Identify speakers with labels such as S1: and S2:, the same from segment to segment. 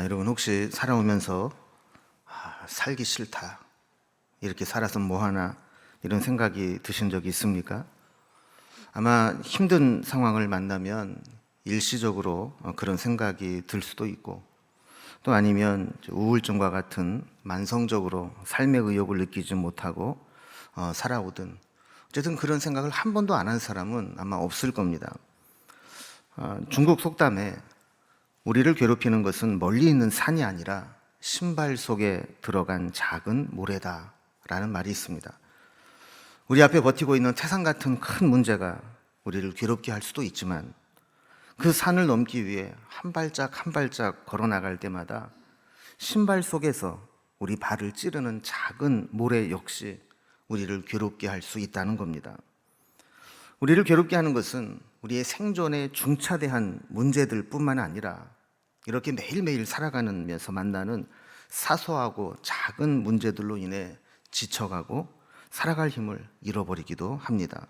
S1: 여러분 혹시 살아오면서 살기 싫다, 이렇게 살아서 뭐하나 이런 생각이 드신 적이 있습니까? 아마 힘든 상황을 만나면 일시적으로 그런 생각이 들 수도 있고, 또 아니면 우울증과 같은 만성적으로 삶의 의욕을 느끼지 못하고 살아오든, 어쨌든 그런 생각을 한 번도 안 한 사람은 아마 없을 겁니다. 중국 속담에 우리를 괴롭히는 것은 멀리 있는 산이 아니라 신발 속에 들어간 작은 모래다 라는 말이 있습니다. 우리 앞에 버티고 있는 태산 같은 큰 문제가 우리를 괴롭게 할 수도 있지만, 그 산을 넘기 위해 한 발짝 한 발짝 걸어 나갈 때마다 신발 속에서 우리 발을 찌르는 작은 모래 역시 우리를 괴롭게 할 수 있다는 겁니다. 우리를 괴롭게 하는 것은 우리의 생존에 중차대한 문제들 뿐만 아니라 이렇게 매일매일 살아가면서 만나는 사소하고 작은 문제들로 인해 지쳐가고 살아갈 힘을 잃어버리기도 합니다.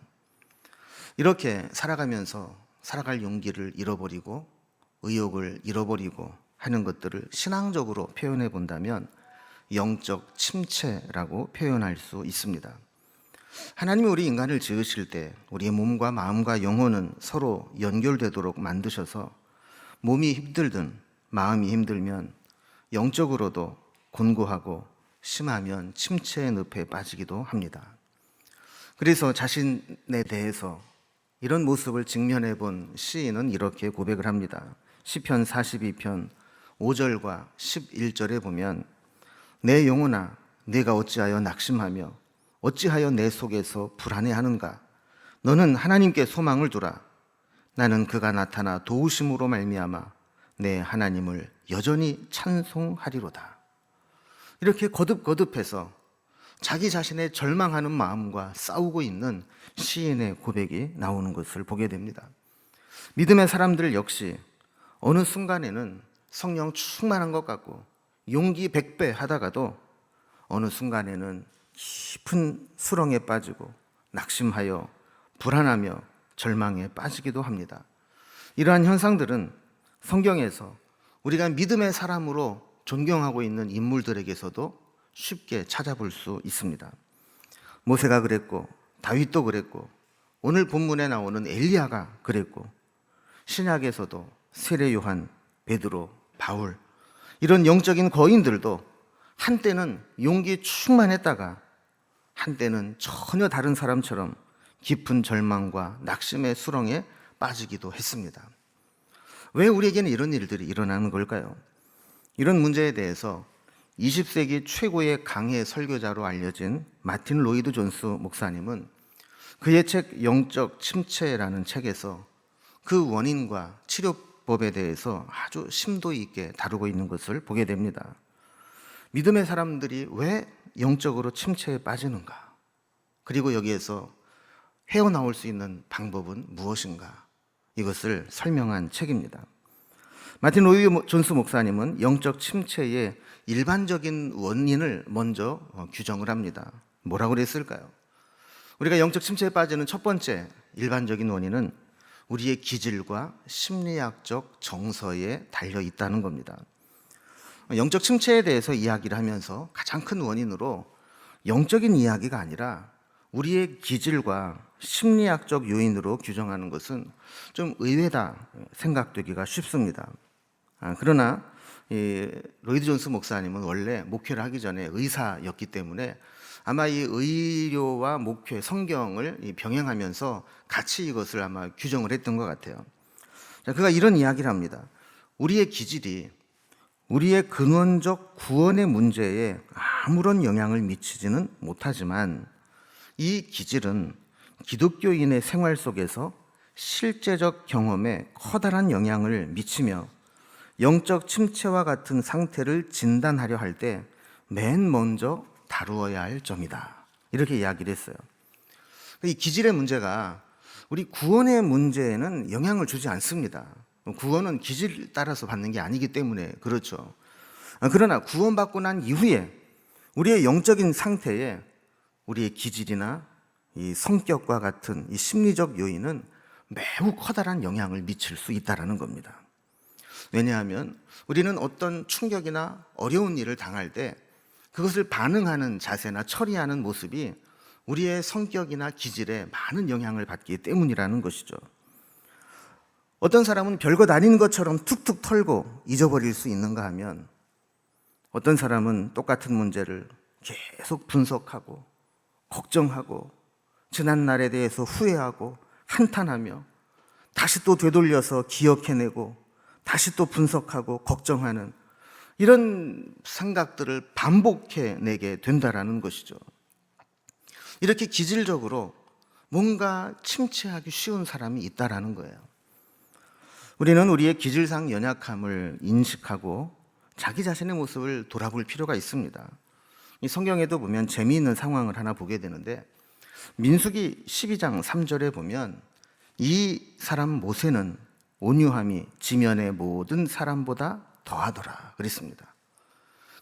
S1: 이렇게 살아가면서 살아갈 용기를 잃어버리고 의욕을 잃어버리고 하는 것들을 신앙적으로 표현해 본다면 영적 침체라고 표현할 수 있습니다. 하나님이 우리 인간을 지으실 때 우리의 몸과 마음과 영혼은 서로 연결되도록 만드셔서 몸이 힘들든 마음이 힘들면 영적으로도 곤고하고 심하면 침체의 늪에 빠지기도 합니다. 그래서 자신에 대해서 이런 모습을 직면해 본 시인은 이렇게 고백을 합니다. 시편 42편 5절과 11절에 보면, 내 영혼아 내가 어찌하여 낙심하며 어찌하여 내 속에서 불안해하는가. 너는 하나님께 소망을 두라. 나는 그가 나타나 도우심으로 말미암아 내 하나님을 여전히 찬송하리로다. 이렇게 거듭거듭해서 자기 자신의 절망하는 마음과 싸우고 있는 시인의 고백이 나오는 것을 보게 됩니다. 믿음의 사람들 역시 어느 순간에는 성령 충만한 것 같고 용기 100배 하다가도 어느 순간에는 깊은 수렁에 빠지고 낙심하여 불안하며 절망에 빠지기도 합니다. 이러한 현상들은 성경에서 우리가 믿음의 사람으로 존경하고 있는 인물들에게서도 쉽게 찾아볼 수 있습니다. 모세가 그랬고, 다윗도 그랬고, 오늘 본문에 나오는 엘리야가 그랬고, 신약에서도 세례 요한, 베드로, 바울, 이런 영적인 거인들도 한때는 용기 충만했다가 한때는 전혀 다른 사람처럼 깊은 절망과 낙심의 수렁에 빠지기도 했습니다. 왜 우리에게는 이런 일들이 일어나는 걸까요? 이런 문제에 대해서 20세기 최고의 강해 설교자로 알려진 마틴 로이드 존스 목사님은 그의 책 영적 침체라는 책에서 그 원인과 치료법에 대해서 아주 심도 있게 다루고 있는 것을 보게 됩니다. 믿음의 사람들이 왜 영적으로 침체에 빠지는가? 그리고 여기에서 헤어나올 수 있는 방법은 무엇인가? 이것을 설명한 책입니다. 마틴 로이드 존스 목사님은 영적 침체의 일반적인 원인을 먼저 규정을 합니다. 뭐라고 그랬을까요? 우리가 영적 침체에 빠지는 첫 번째 일반적인 원인은 우리의 기질과 심리학적 정서에 달려 있다는 겁니다. 영적 침체에 대해서 이야기를 하면서 가장 큰 원인으로 영적인 이야기가 아니라 우리의 기질과 심리학적 요인으로 규정하는 것은 좀 의외다 생각되기가 쉽습니다. 그러나 로이드 존스 목사님은 원래 목회를 하기 전에 의사였기 때문에 아마 이 의료와 목회, 성경을 병행하면서 같이 이것을 아마 규정을 했던 것 같아요. 그가 이런 이야기를 합니다. 우리의 기질이 우리의 근원적 구원의 문제에 아무런 영향을 미치지는 못하지만 이 기질은 기독교인의 생활 속에서 실제적 경험에 커다란 영향을 미치며 영적 침체와 같은 상태를 진단하려 할 때 맨 먼저 다루어야 할 점이다. 이렇게 이야기를 했어요. 이 기질의 문제가 우리 구원의 문제에는 영향을 주지 않습니다. 구원은 기질 따라서 받는 게 아니기 때문에 그렇죠. 그러나 구원받고 난 이후에 우리의 영적인 상태에 우리의 기질이나 이 성격과 같은 이 심리적 요인은 매우 커다란 영향을 미칠 수 있다는 겁니다. 왜냐하면 우리는 어떤 충격이나 어려운 일을 당할 때 그것을 반응하는 자세나 처리하는 모습이 우리의 성격이나 기질에 많은 영향을 받기 때문이라는 것이죠. 어떤 사람은 별것 아닌 것처럼 툭툭 털고 잊어버릴 수 있는가 하면, 어떤 사람은 똑같은 문제를 계속 분석하고 걱정하고 지난 날에 대해서 후회하고 한탄하며 다시 또 되돌려서 기억해내고 다시 또 분석하고 걱정하는 이런 생각들을 반복해내게 된다라는 것이죠. 이렇게 기질적으로 뭔가 침체하기 쉬운 사람이 있다라는 거예요. 우리는 우리의 기질상 연약함을 인식하고 자기 자신의 모습을 돌아볼 필요가 있습니다. 이 성경에도 보면 재미있는 상황을 하나 보게 되는데, 민수기 12장 3절에 보면 이 사람 모세는 온유함이 지면의 모든 사람보다 더하더라 그랬습니다.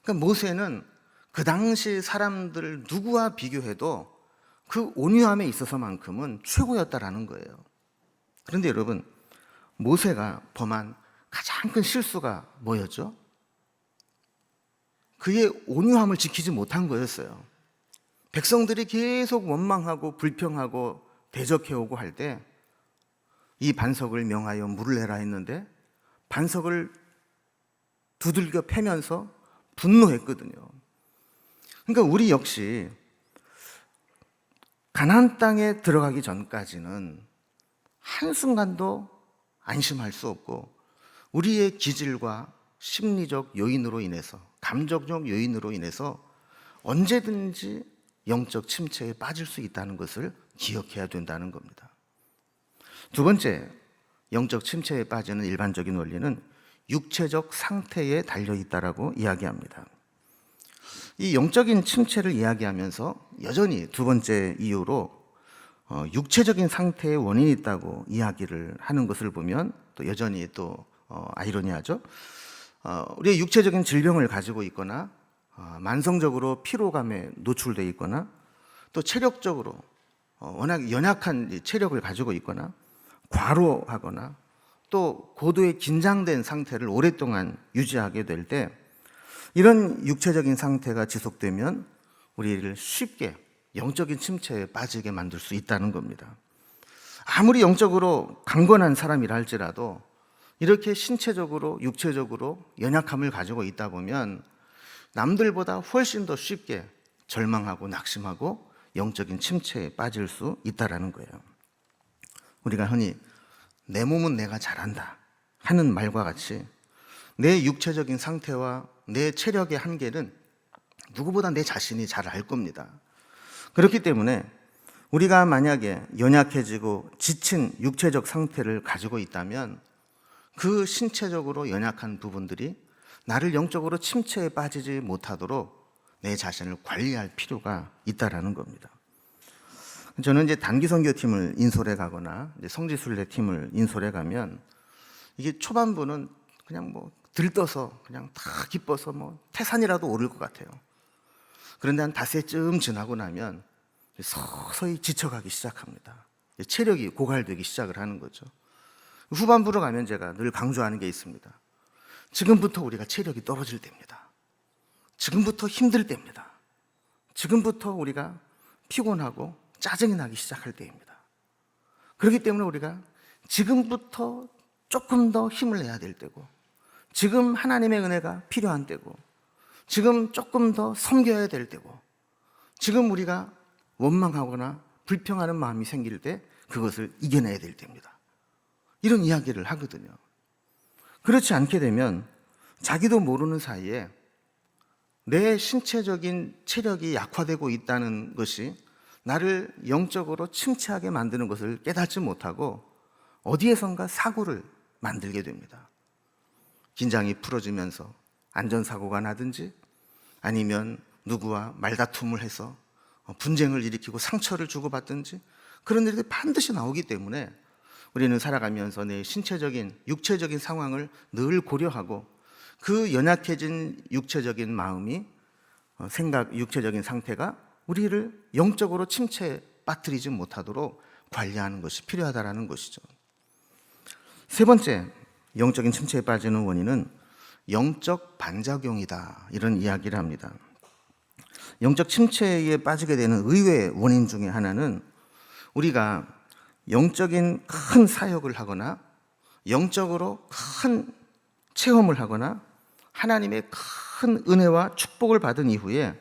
S1: 그러니까 모세는 그 당시 사람들 누구와 비교해도 그 온유함에 있어서만큼은 최고였다라는 거예요. 그런데 여러분, 모세가 범한 가장 큰 실수가 뭐였죠? 그의 온유함을 지키지 못한 거였어요. 백성들이 계속 원망하고 불평하고 대적해오고 할 때 이 반석을 명하여 물을 내라 했는데 반석을 두들겨 패면서 분노했거든요. 그러니까 우리 역시 가나안 땅에 들어가기 전까지는 한순간도 안심할 수 없고, 우리의 기질과 심리적 요인으로 인해서, 감정적 요인으로 인해서 언제든지 영적 침체에 빠질 수 있다는 것을 기억해야 된다는 겁니다. 두 번째, 영적 침체에 빠지는 일반적인 원리는 육체적 상태에 달려있다라고 이야기합니다. 이 영적인 침체를 이야기하면서 여전히 두 번째 이유로 육체적인 상태에 원인이 있다고 이야기를 하는 것을 보면 또 여전히 또 아이러니하죠. 우리의 육체적인 질병을 가지고 있거나 만성적으로 피로감에 노출되어 있거나 또 체력적으로 워낙 연약한 체력을 가지고 있거나 과로하거나 또 고도의 긴장된 상태를 오랫동안 유지하게 될 때, 이런 육체적인 상태가 지속되면 우리를 쉽게 영적인 침체에 빠지게 만들 수 있다는 겁니다. 아무리 영적으로 강건한 사람이라 할지라도 이렇게 신체적으로 육체적으로 연약함을 가지고 있다 보면 남들보다 훨씬 더 쉽게 절망하고 낙심하고 영적인 침체에 빠질 수 있다는 거예요. 우리가 흔히 내 몸은 내가 잘한다 하는 말과 같이 내 육체적인 상태와 내 체력의 한계는 누구보다 내 자신이 잘 알 겁니다. 그렇기 때문에 우리가 만약에 연약해지고 지친 육체적 상태를 가지고 있다면 그 신체적으로 연약한 부분들이 나를 영적으로 침체에 빠지지 못하도록 내 자신을 관리할 필요가 있다라는 겁니다. 저는 이제 단기 선교팀을 인솔해 가거나 이제 성지순례 팀을 인솔해 가면 이게 초반부는 그냥 뭐 들떠서 그냥 다 기뻐서 뭐 태산이라도 오를 것 같아요. 그런데 한 닷새쯤 지나고 나면 서서히 지쳐가기 시작합니다. 체력이 고갈되기 시작을 하는 거죠. 후반부로 가면 제가 늘 강조하는 게 있습니다. 지금부터 우리가 체력이 떨어질 때입니다. 지금부터 힘들 때입니다. 지금부터 우리가 피곤하고 짜증이 나기 시작할 때입니다. 그렇기 때문에 우리가 지금부터 조금 더 힘을 내야 될 때고, 지금 하나님의 은혜가 필요한 때고, 지금 조금 더 섬겨야 될 때고, 지금 우리가 원망하거나 불평하는 마음이 생길 때 그것을 이겨내야 될 때입니다. 이런 이야기를 하거든요. 그렇지 않게 되면 자기도 모르는 사이에 내 신체적인 체력이 약화되고 있다는 것이 나를 영적으로 침체하게 만드는 것을 깨닫지 못하고 어디에선가 사고를 만들게 됩니다. 긴장이 풀어지면서 안전사고가 나든지 아니면 누구와 말다툼을 해서 분쟁을 일으키고 상처를 주고받든지 그런 일들이 반드시 나오기 때문에 우리는 살아가면서 내 신체적인, 육체적인 상황을 늘 고려하고 그 연약해진 육체적인 마음이 육체적인 상태가 우리를 영적으로 침체에 빠뜨리지 못하도록 관리하는 것이 필요하다는 것이죠. 세 번째, 영적인 침체에 빠지는 원인은 영적 반작용이다, 이런 이야기를 합니다. 영적 침체에 빠지게 되는 의외의 원인 중에 하나는 우리가 영적인 큰 사역을 하거나 영적으로 큰 체험을 하거나 하나님의 큰 은혜와 축복을 받은 이후에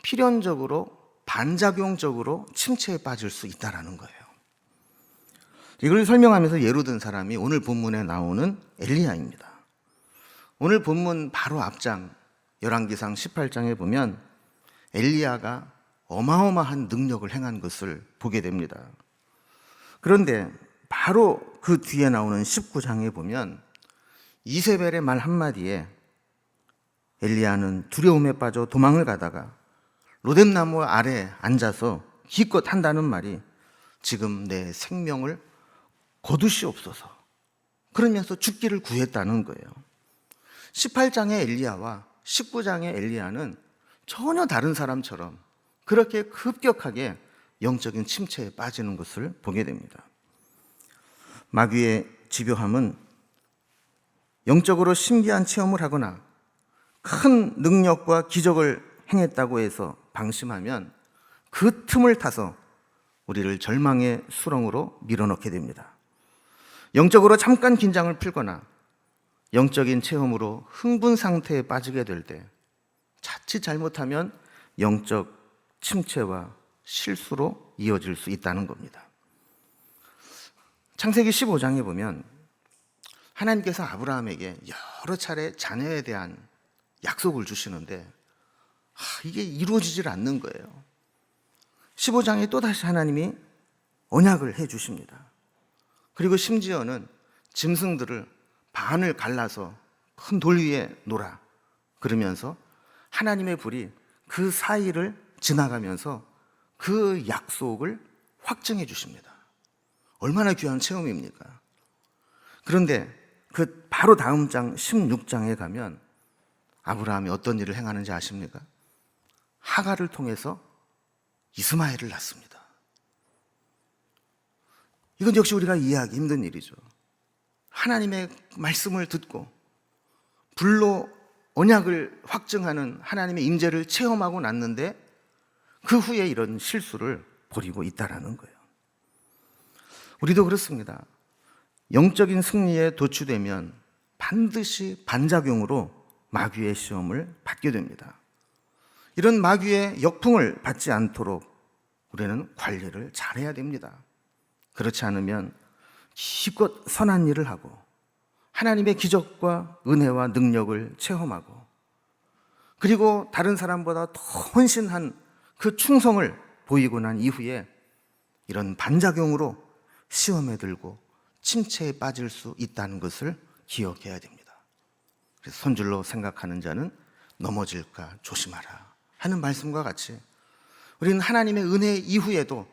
S1: 필연적으로 반작용적으로 침체에 빠질 수 있다는 거예요. 이걸 설명하면서 예로 든 사람이 오늘 본문에 나오는 엘리야입니다. 오늘 본문 바로 앞장 열왕기상 18장에 보면 엘리야가 어마어마한 능력을 행한 것을 보게 됩니다. 그런데 바로 그 뒤에 나오는 19장에 보면 이세벨의 말 한마디에 엘리야는 두려움에 빠져 도망을 가다가 로뎀나무 아래 앉아서 기껏 한다는 말이 지금 내 생명을 거두시옵소서, 그러면서 죽기를 구했다는 거예요. 18장의 엘리야와 19장의 엘리야는 전혀 다른 사람처럼 그렇게 급격하게 영적인 침체에 빠지는 것을 보게 됩니다. 마귀의 집요함은 영적으로 신비한 체험을 하거나 큰 능력과 기적을 행했다고 해서 방심하면 그 틈을 타서 우리를 절망의 수렁으로 밀어넣게 됩니다. 영적으로 잠깐 긴장을 풀거나 영적인 체험으로 흥분 상태에 빠지게 될 때 자칫 잘못하면 영적 침체와 실수로 이어질 수 있다는 겁니다. 창세기 15장에 보면 하나님께서 아브라함에게 여러 차례 자녀에 대한 약속을 주시는데 이게 이루어지질 않는 거예요. 15장에 또다시 하나님이 언약을 해 주십니다. 그리고 심지어는 짐승들을 반을 갈라서 큰 돌 위에 놓으라 그러면서 하나님의 불이 그 사이를 지나가면서 그 약속을 확증해 주십니다. 얼마나 귀한 체험입니까? 그런데 그 바로 다음 장 16장에 가면 아브라함이 어떤 일을 행하는지 아십니까? 하갈을 통해서 이스마엘을 낳습니다. 이건 역시 우리가 이해하기 힘든 일이죠. 하나님의 말씀을 듣고 불로 언약을 확증하는 하나님의 임재를 체험하고 났는데 그 후에 이런 실수를 벌이고 있다라는 거예요. 우리도 그렇습니다. 영적인 승리에 도취되면 반드시 반작용으로 마귀의 시험을 받게 됩니다. 이런 마귀의 역풍을 받지 않도록 우리는 관리를 잘해야 됩니다. 그렇지 않으면 기껏 선한 일을 하고 하나님의 기적과 은혜와 능력을 체험하고 그리고 다른 사람보다 더 헌신한 그 충성을 보이고 난 이후에 이런 반작용으로 시험에 들고 침체에 빠질 수 있다는 것을 기억해야 됩니다. 그래서 손줄로 생각하는 자는 넘어질까 조심하라 하는 말씀과 같이 우리는 하나님의 은혜 이후에도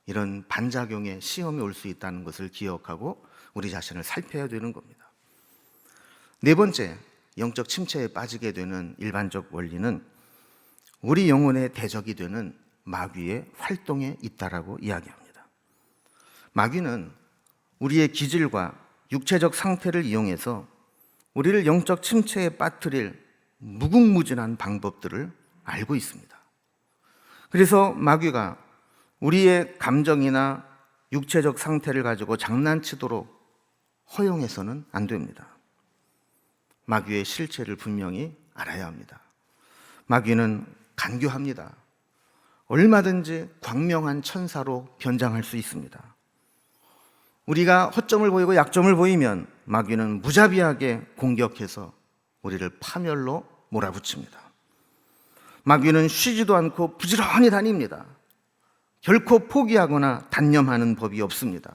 S1: 이런 반작용의 시험이 올 수 있다는 것을 기억하고 우리 자신을 살펴야 되는 겁니다. 네 번째, 영적 침체에 빠지게 되는 일반적 원리는 우리 영혼의 대적이 되는 마귀의 활동에 있다라고 이야기합니다. 마귀는 우리의 기질과 육체적 상태를 이용해서 우리를 영적 침체에 빠뜨릴 무궁무진한 방법들을 알고 있습니다. 그래서 마귀가 우리의 감정이나 육체적 상태를 가지고 장난치도록 허용해서는 안 됩니다. 마귀의 실체를 분명히 알아야 합니다. 마귀는 간교합니다. 얼마든지 광명한 천사로 변장할 수 있습니다. 우리가 허점을 보이고 약점을 보이면 마귀는 무자비하게 공격해서 우리를 파멸로 몰아붙입니다. 마귀는 쉬지도 않고 부지런히 다닙니다. 결코 포기하거나 단념하는 법이 없습니다.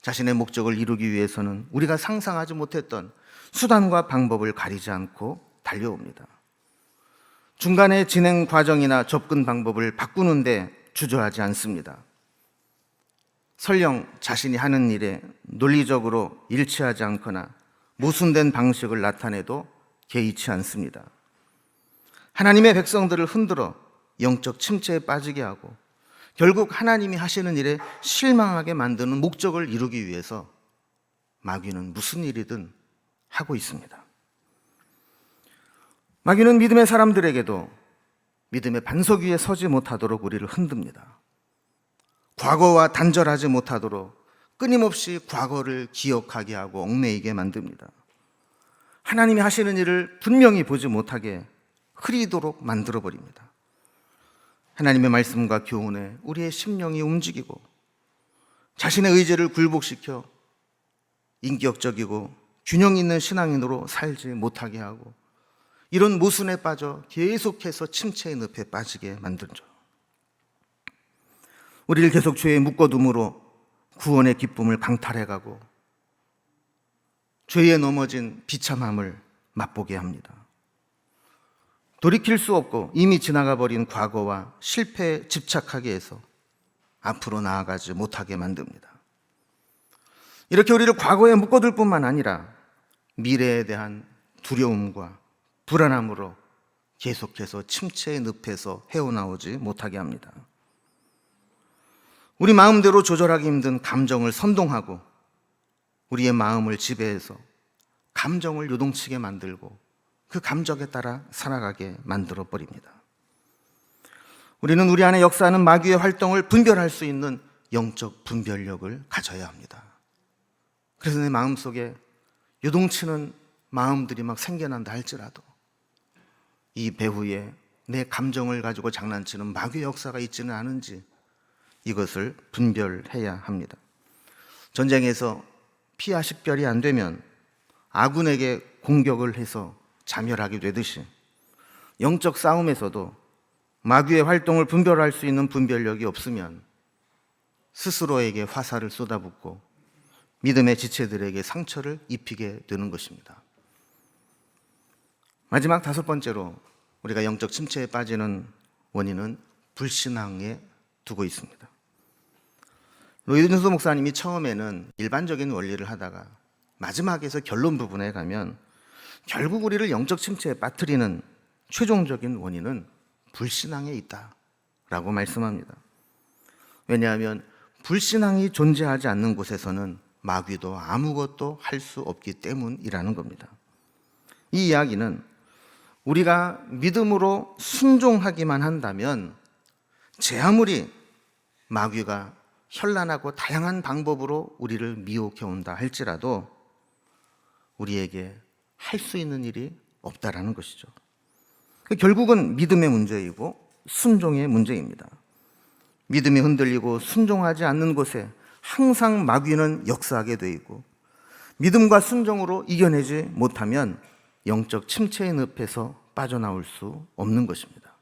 S1: 자신의 목적을 이루기 위해서는 우리가 상상하지 못했던 수단과 방법을 가리지 않고 달려옵니다. 중간에 진행 과정이나 접근 방법을 바꾸는데 주저하지 않습니다. 설령 자신이 하는 일에 논리적으로 일치하지 않거나 모순된 방식을 나타내도 개의치 않습니다. 하나님의 백성들을 흔들어 영적 침체에 빠지게 하고 결국 하나님이 하시는 일에 실망하게 만드는 목적을 이루기 위해서 마귀는 무슨 일이든 하고 있습니다. 마귀는 믿음의 사람들에게도 믿음의 반석 위에 서지 못하도록 우리를 흔듭니다. 과거와 단절하지 못하도록 끊임없이 과거를 기억하게 하고 얽매이게 만듭니다. 하나님이 하시는 일을 분명히 보지 못하게 흐리도록 만들어버립니다. 하나님의 말씀과 교훈에 우리의 심령이 움직이고 자신의 의지를 굴복시켜 인격적이고 균형 있는 신앙인으로 살지 못하게 하고 이런 모순에 빠져 계속해서 침체의 늪에 빠지게 만들죠. 우리를 계속 죄에 묶어둠으로 구원의 기쁨을 강탈해가고 죄에 넘어진 비참함을 맛보게 합니다. 돌이킬 수 없고 이미 지나가 버린 과거와 실패에 집착하게 해서 앞으로 나아가지 못하게 만듭니다. 이렇게 우리를 과거에 묶어둘 뿐만 아니라 미래에 대한 두려움과 불안함으로 계속해서 침체의 늪에서 헤어나오지 못하게 합니다. 우리 마음대로 조절하기 힘든 감정을 선동하고 우리의 마음을 지배해서 감정을 요동치게 만들고 그 감정에 따라 살아가게 만들어버립니다. 우리는 우리 안에 역사하는 마귀의 활동을 분별할 수 있는 영적 분별력을 가져야 합니다. 그래서 내 마음속에 요동치는 마음들이 막 생겨난다 할지라도 이 배후에 내 감정을 가지고 장난치는 마귀의 역사가 있지는 않은지 이것을 분별해야 합니다. 전쟁에서 피와 식별이 안 되면 아군에게 공격을 해서 자멸하게 되듯이 영적 싸움에서도 마귀의 활동을 분별할 수 있는 분별력이 없으면 스스로에게 화살을 쏟아붓고 믿음의 지체들에게 상처를 입히게 되는 것입니다. 마지막 5번째로 우리가 영적 침체에 빠지는 원인은 불신앙에 두고 있습니다. 로이드 목사님이 처음에는 일반적인 원리를 하다가 마지막에서 결론 부분에 가면 결국 우리를 영적 침체에 빠뜨리는 최종적인 원인은 불신앙에 있다라고 말씀합니다. 왜냐하면 불신앙이 존재하지 않는 곳에서는 마귀도 아무것도 할 수 없기 때문이라는 겁니다. 이 이야기는 우리가 믿음으로 순종하기만 한다면 제 아무리 마귀가 현란하고 다양한 방법으로 우리를 미혹해온다 할지라도 우리에게 할 수 있는 일이 없다라는 것이죠. 결국은 믿음의 문제이고 순종의 문제입니다. 믿음이 흔들리고 순종하지 않는 곳에 항상 마귀는 역사하게 돼 있고 믿음과 순종으로 이겨내지 못하면 영적 침체의 늪에서 빠져나올 수 없는 것입니다.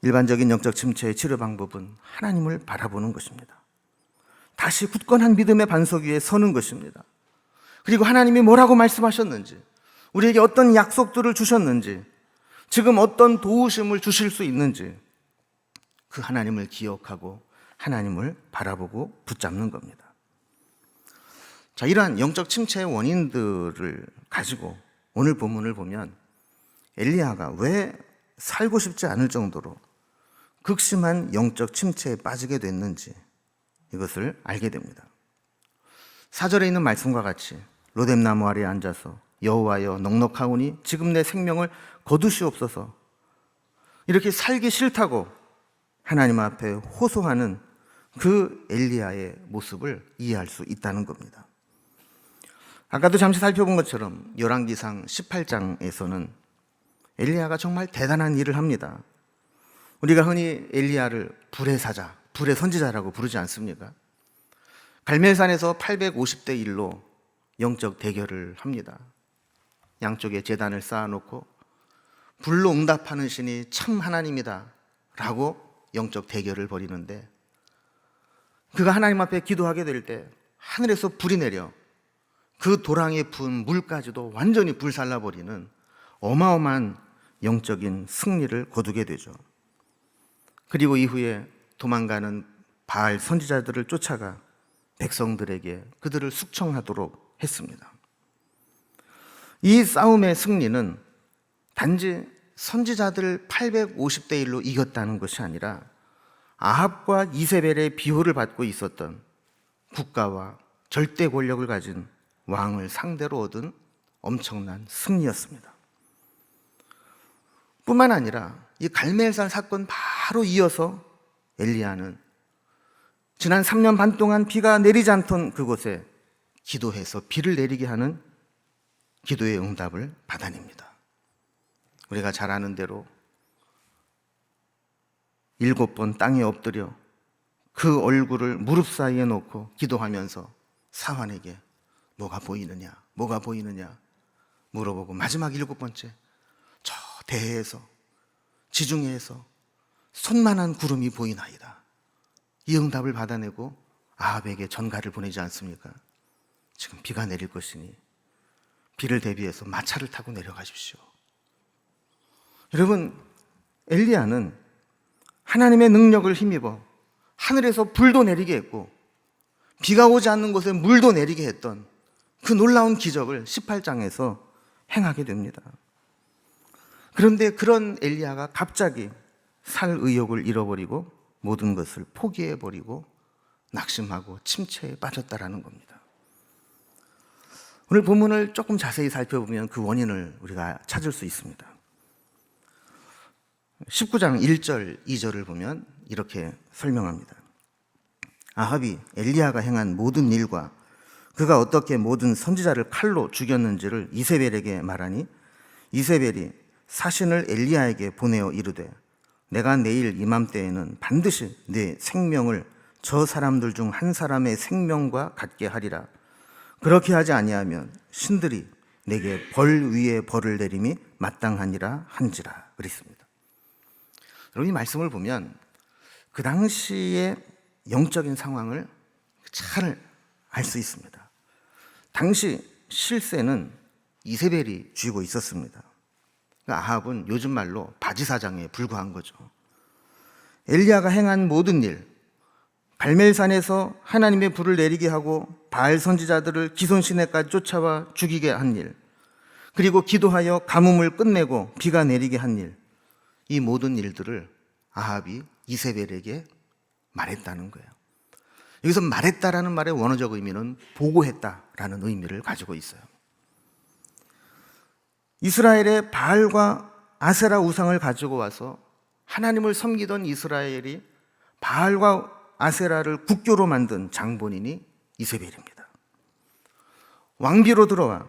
S1: 일반적인 영적 침체의 치료 방법은 하나님을 바라보는 것입니다. 다시 굳건한 믿음의 반석 위에 서는 것입니다. 그리고 하나님이 뭐라고 말씀하셨는지, 우리에게 어떤 약속들을 주셨는지, 지금 어떤 도우심을 주실 수 있는지 그 하나님을 기억하고 하나님을 바라보고 붙잡는 겁니다. 자, 이러한 영적 침체의 원인들을 가지고 오늘 본문을 보면 엘리야가 왜 살고 싶지 않을 정도로 극심한 영적 침체에 빠지게 됐는지 이것을 알게 됩니다. 4절에 있는 말씀과 같이 로뎀나무 아래에 앉아서 여호와여 넉넉하오니 지금 내 생명을 거두시옵소서, 이렇게 살기 싫다고 하나님 앞에 호소하는 그 엘리야의 모습을 이해할 수 있다는 겁니다. 아까도 잠시 살펴본 것처럼 열왕기상 18장에서는 엘리야가 정말 대단한 일을 합니다. 우리가 흔히 엘리야를 불의 사자, 불의 선지자라고 부르지 않습니까? 갈멜산에서 850대 1로 영적 대결을 합니다. 양쪽에 제단을 쌓아놓고 불로 응답하는 신이 참 하나님이다 라고 영적 대결을 벌이는데, 그가 하나님 앞에 기도하게 될 때 하늘에서 불이 내려 그 도랑에 부은 물까지도 완전히 불살라버리는 어마어마한 영적인 승리를 거두게 되죠. 그리고 이후에 도망가는 바알 선지자들을 쫓아가 백성들에게 그들을 숙청하도록 했습니다. 이 싸움의 승리는 단지 선지자들 850대 1로 이겼다는 것이 아니라 아합과 이세벨의 비호를 받고 있었던 국가와 절대 권력을 가진 왕을 상대로 얻은 엄청난 승리였습니다. 뿐만 아니라 이 갈멜산 사건 바로 이어서 엘리야는 지난 3년 반 동안 비가 내리지 않던 그곳에 기도해서 비를 내리게 하는 기도의 응답을 받아냅니다. 우리가 잘 아는 대로 7번 땅에 엎드려 그 얼굴을 무릎 사이에 놓고 기도하면서 사환에게 뭐가 보이느냐 물어보고 마지막 7번째 저 대해에서 지중해에서 손만한 구름이 보이나이다. 이 응답을 받아내고 아합에게 전가를 보내지 않습니까? 지금 비가 내릴 것이니 비를 대비해서 마차를 타고 내려가십시오. 여러분, 엘리야는 하나님의 능력을 힘입어 하늘에서 불도 내리게 했고 비가 오지 않는 곳에 물도 내리게 했던 그 놀라운 기적을 18장에서 행하게 됩니다. 그런데 그런 엘리야가 갑자기 살 의욕을 잃어버리고 모든 것을 포기해버리고 낙심하고 침체에 빠졌다라는 겁니다. 오늘 본문을 조금 자세히 살펴보면 그 원인을 우리가 찾을 수 있습니다. 19장 1절, 2절을 보면 이렇게 설명합니다. 아합이 엘리야가 행한 모든 일과 그가 어떻게 모든 선지자를 칼로 죽였는지를 이세벨에게 말하니 이세벨이 사신을 엘리야에게 보내어 이르되 내가 내일 이맘때에는 반드시 네 생명을 저 사람들 중 한 사람의 생명과 같게 하리라. 그렇게 하지 아니하면 신들이 내게 벌 위에 벌을 내림이 마땅하니라 한지라 그랬습니다. 여러분, 이 말씀을 보면 그 당시의 영적인 상황을 잘 알 수 있습니다. 당시 실세는 이세벨이 쥐고 있었습니다. 아합은 요즘 말로 바지사장에 불과한 거죠. 엘리야가 행한 모든 일, 갈멜산에서 하나님의 불을 내리게 하고 바알 선지자들을 기손시내까지 쫓아와 죽이게 한 일, 그리고 기도하여 가뭄을 끝내고 비가 내리게 한 일, 이 모든 일들을 아합이 이세벨에게 말했다는 거예요. 여기서 말했다라는 말의 원어적 의미는 보고했다라는 의미를 가지고 있어요. 이스라엘의 바알과 아세라 우상을 가지고 와서 하나님을 섬기던 이스라엘이 바알과 아세라를 국교로 만든 장본인이 이세벨입니다. 왕비로 들어와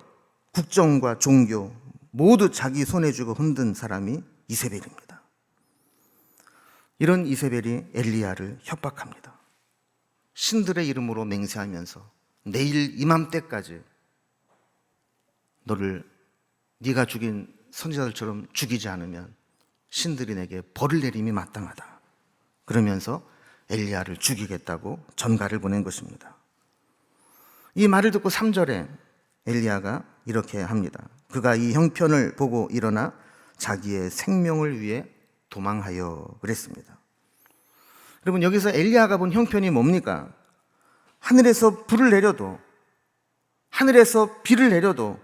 S1: 국정과 종교 모두 자기 손에 쥐고 흔든 사람이 이세벨입니다. 이런 이세벨이 엘리야를 협박합니다. 신들의 이름으로 맹세하면서 내일 이맘때까지 너를 네가 죽인 선지자들처럼 죽이지 않으면 신들이 내게 벌을 내림이 마땅하다. 그러면서 엘리야를 죽이겠다고 전가를 보낸 것입니다. 이 말을 듣고 3절에 엘리야가 이렇게 합니다. 그가 이 형편을 보고 일어나 자기의 생명을 위해 도망하여 그랬습니다. 여러분, 여기서 엘리야가 본 형편이 뭡니까? 하늘에서 불을 내려도, 하늘에서 비를 내려도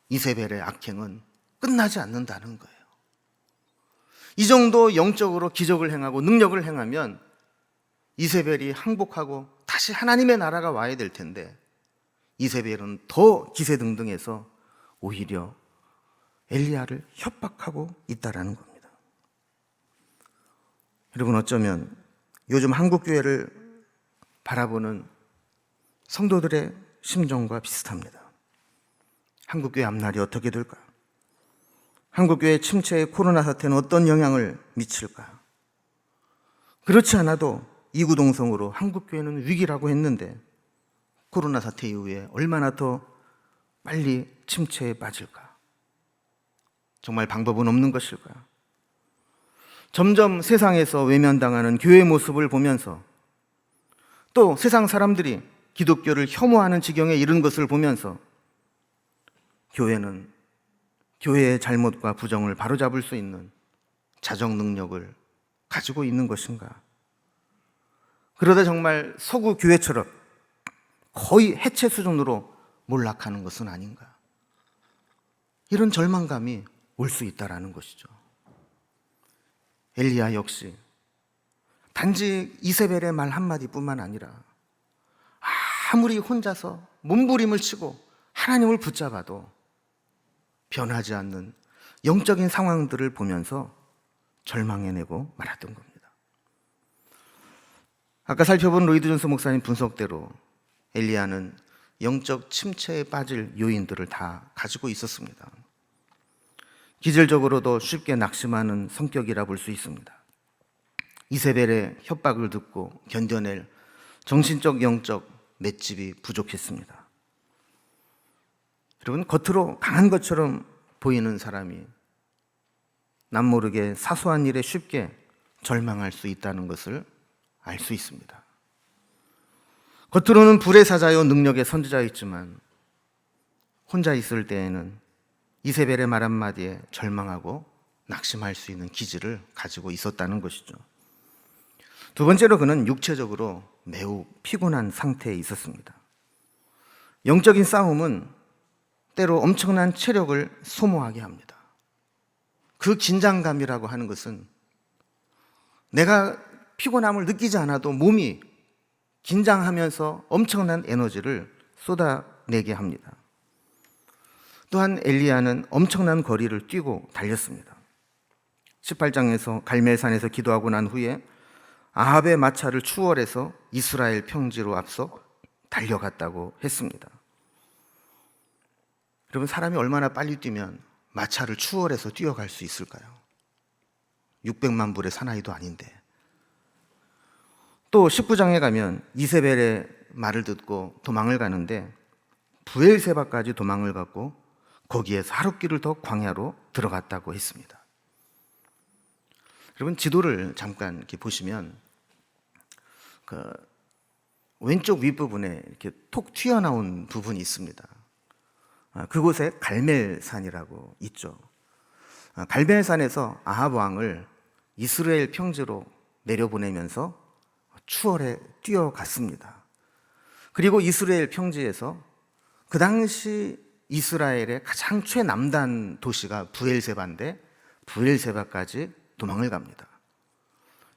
S1: 이세벨의 악행은 끝나지 않는다는 거예요. 이 정도 영적으로 기적을 행하고 능력을 행하면 이세벨이 항복하고 다시 하나님의 나라가 와야 될 텐데 이세벨은 더 기세등등해서 오히려 엘리야를 협박하고 있다라는 겁니다. 여러분, 어쩌면 요즘 한국교회를 바라보는 성도들의 심정과 비슷합니다. 한국교회 앞날이 어떻게 될까? 한국교회 침체의 코로나 사태는 어떤 영향을 미칠까? 그렇지 않아도 이구동성으로 한국교회는 위기라고 했는데 코로나 사태 이후에 얼마나 더 빨리 침체에 빠질까? 정말 방법은 없는 것일까? 점점 세상에서 외면당하는 교회의 모습을 보면서 또 세상 사람들이 기독교를 혐오하는 지경에 이른 것을 보면서 교회는 교회의 잘못과 부정을 바로잡을 수 있는 자정 능력을 가지고 있는 것인가? 그러다 정말 서구 교회처럼 거의 해체 수준으로 몰락하는 것은 아닌가? 이런 절망감이 올 수 있다라는 것이죠. 엘리야 역시 단지 이세벨의 말 한마디뿐만 아니라 아무리 혼자서 몸부림을 치고 하나님을 붙잡아도 변하지 않는 영적인 상황들을 보면서 절망해내고 말았던 겁니다. 아까 살펴본 로이드 존스 목사님 분석대로 엘리야는 영적 침체에 빠질 요인들을 다 가지고 있었습니다. 기질적으로도 쉽게 낙심하는 성격이라 볼 수 있습니다. 이세벨의 협박을 듣고 견뎌낼 정신적 영적 맷집이 부족했습니다. 여러분, 겉으로 강한 것처럼 보이는 사람이 남모르게 사소한 일에 쉽게 절망할 수 있다는 것을 알 수 있습니다. 겉으로는 불의 사자요 능력의 선지자였지만 혼자 있을 때에는 이세벨의 말 한마디에 절망하고 낙심할 수 있는 기질을 가지고 있었다는 것이죠. 두 번째로 그는 육체적으로 매우 피곤한 상태에 있었습니다. 영적인 싸움은 때로 엄청난 체력을 소모하게 합니다. 그 긴장감이라고 하는 것은 내가 피곤함을 느끼지 않아도 몸이 긴장하면서 엄청난 에너지를 쏟아내게 합니다. 또한 엘리야는 엄청난 거리를 뛰고 달렸습니다. 18장에서 갈멜산에서 기도하고 난 후에 아합의 마차를 추월해서 이스라엘 평지로 앞서 달려갔다고 했습니다. 여러분, 사람이 얼마나 빨리 뛰면 마차를 추월해서 뛰어갈 수 있을까요? 600만 불의 사나이도 아닌데. 또 19장에 가면 이세벨의 말을 듣고 도망을 가는데 부엘세바까지 도망을 갔고 거기에서 하룻길을 더 광야로 들어갔다고 했습니다. 여러분, 지도를 잠깐 이렇게 보시면 그 왼쪽 윗부분에 이렇게 톡 튀어나온 부분이 있습니다. 그곳에 갈멜산이라고 있죠. 갈멜산에서 아합 왕을 이스라엘 평지로 내려보내면서 추월해 뛰어갔습니다. 그리고 이스라엘 평지에서 그 당시 이스라엘의 가장 최남단 도시가 부엘세바인데 부엘세바까지 도망을 갑니다.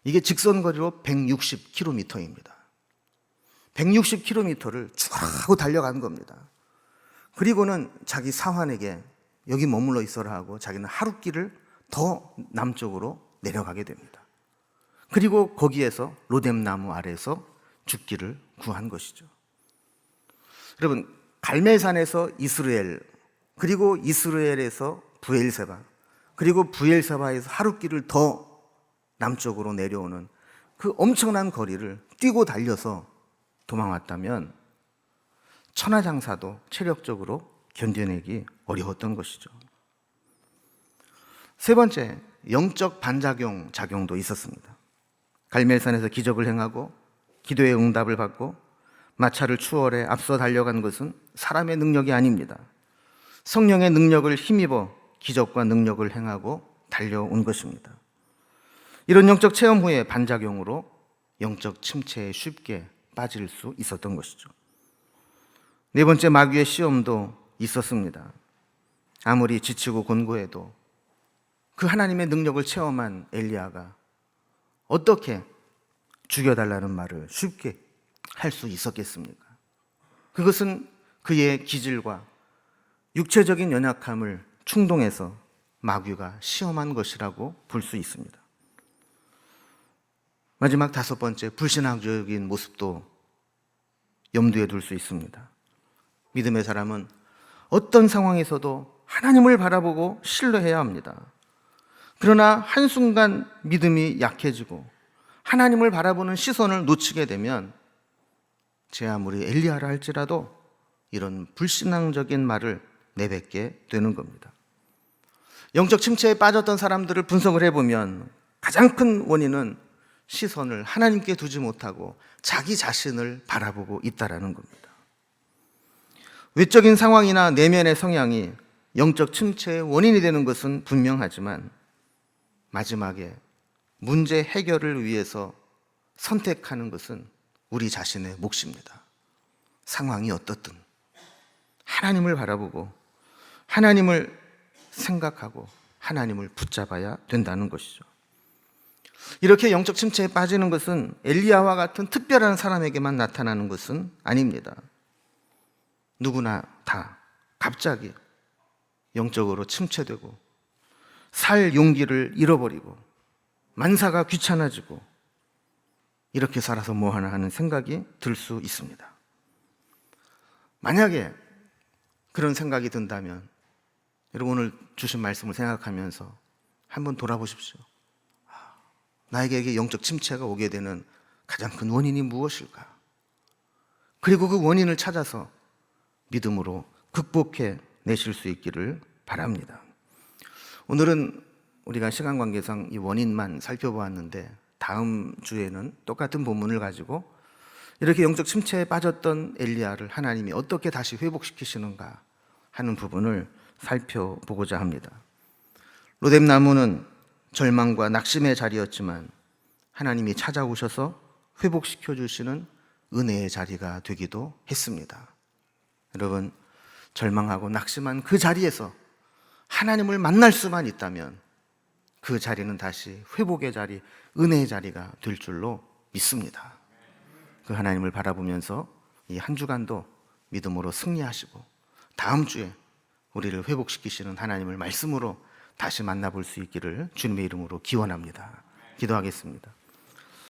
S1: 이게 직선거리로 160km입니다. 160km를 쭉 하고 달려간 겁니다. 그리고는 자기 사환에게 여기 머물러 있어라 하고 자기는 하룻길을 더 남쪽으로 내려가게 됩니다. 그리고 거기에서 로뎀나무 아래에서 죽기를 구한 것이죠. 여러분, 갈멜산에서 이스라엘, 그리고 이스라엘에서 부엘세바, 그리고 부엘세바에서 하룻길을 더 남쪽으로 내려오는 그 엄청난 거리를 뛰고 달려서 도망왔다면 천하장사도 체력적으로 견뎌내기 어려웠던 것이죠. 세 번째, 영적 반작용 작용도 있었습니다. 갈멜산에서 기적을 행하고 기도의 응답을 받고 마차를 추월해 앞서 달려간 것은 사람의 능력이 아닙니다. 성령의 능력을 힘입어 기적과 능력을 행하고 달려온 것입니다. 이런 영적 체험 후에 반작용으로 영적 침체에 쉽게 빠질 수 있었던 것이죠. 네 번째, 마귀의 시험도 있었습니다. 아무리 지치고 곤고해도 그 하나님의 능력을 체험한 엘리야가 어떻게 죽여달라는 말을 쉽게 할 수 있었겠습니까? 그것은 그의 기질과 육체적인 연약함을 충동해서 마귀가 시험한 것이라고 볼 수 있습니다. 마지막 다섯 번째, 불신앙적인 모습도 염두에 둘 수 있습니다. 믿음의 사람은 어떤 상황에서도 하나님을 바라보고 신뢰해야 합니다. 그러나 한순간 믿음이 약해지고 하나님을 바라보는 시선을 놓치게 되면 제 아무리 엘리야라 할지라도 이런 불신앙적인 말을 내뱉게 되는 겁니다. 영적 침체에 빠졌던 사람들을 분석을 해보면 가장 큰 원인은 시선을 하나님께 두지 못하고 자기 자신을 바라보고 있다는 겁니다. 외적인 상황이나 내면의 성향이 영적 침체의 원인이 되는 것은 분명하지만 마지막에 문제 해결을 위해서 선택하는 것은 우리 자신의 몫입니다. 상황이 어떻든 하나님을 바라보고 하나님을 생각하고 하나님을 붙잡아야 된다는 것이죠. 이렇게 영적 침체에 빠지는 것은 엘리야와 같은 특별한 사람에게만 나타나는 것은 아닙니다. 누구나 다 갑자기 영적으로 침체되고 살 용기를 잃어버리고 만사가 귀찮아지고 이렇게 살아서 뭐하나 하는 생각이 들 수 있습니다. 만약에 그런 생각이 든다면 여러분 오늘 주신 말씀을 생각하면서 한번 돌아보십시오. 나에게 영적 침체가 오게 되는 가장 큰 원인이 무엇일까? 그리고 그 원인을 찾아서 믿음으로 극복해 내실 수 있기를 바랍니다. 오늘은 우리가 시간 관계상 이 원인만 살펴보았는데 다음 주에는 똑같은 본문을 가지고 이렇게 영적 침체에 빠졌던 엘리야를 하나님이 어떻게 다시 회복시키시는가 하는 부분을 살펴보고자 합니다. 로뎀나무는 절망과 낙심의 자리였지만 하나님이 찾아오셔서 회복시켜 주시는 은혜의 자리가 되기도 했습니다. 여러분, 절망하고 낙심한 그 자리에서 하나님을 만날 수만 있다면 그 자리는 다시 회복의 자리, 은혜의 자리가 될 줄로 믿습니다. 그 하나님을 바라보면서 이 한 주간도 믿음으로 승리하시고 다음 주에 우리를 회복시키시는 하나님을 말씀으로 다시 만나볼 수 있기를 주님의 이름으로 기원합니다. 기도하겠습니다.